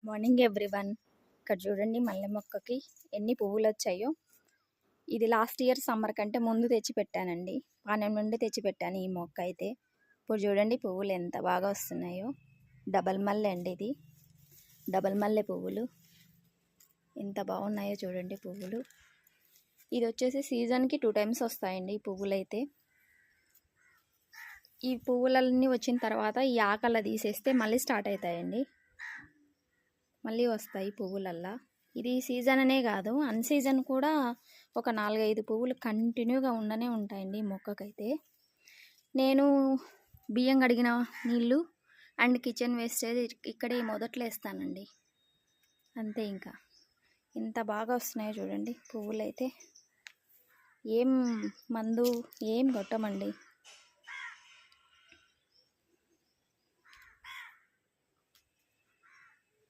Morning everyone. ఇక్కడ చూడండి మల్లె మొక్కకి ఎన్ని పువ్వులు వచ్చాయో. ఇది లాస్ట్ ఇయర్ సమ్మర్ కంటే ముందు తెచ్చి పెట్టానండి. పానెం నుండి తెచ్చి పెట్టాను ఈ మొక్క అయితే. ఇప్పుడు చూడండి పువ్వులు ఎంత బాగా వస్తున్నాయో. డబల్ మల్లె అండి ఇది. డబల్ మల్లె పువ్వులు ఎంత బాగున్నాయో చూడండి పువ్వులు. ఇది వచ్చేసి సీజన్కి 2 times వస్తాయండి ఈ పువ్వులు అయితే. ఈ పువ్వులన్నీ వచ్చిన తర్వాత ఈ ఆకల తీసేస్తే మళ్ళీ స్టార్ట్ అవుతాయండి, మళ్ళీ వస్తాయి పువ్వులల్లా. ఇది సీజన్ అనే కాదు, అన్ సీజన్ కూడా ఒక 4-5 పువ్వులు కంటిన్యూగా ఉండనే ఉంటాయండి ఈ మొక్కకైతే. నేను బియ్యం కడిగిన నీళ్ళు అండ్ కిచెన్ వేస్టేజ్ ఇక్కడే మొదట్లో వేస్తానండి, అంతే. ఇంకా ఇంత బాగా వస్తున్నాయో చూడండి పువ్వులు అయితే. ఏం మందు ఏం కొట్టమండి,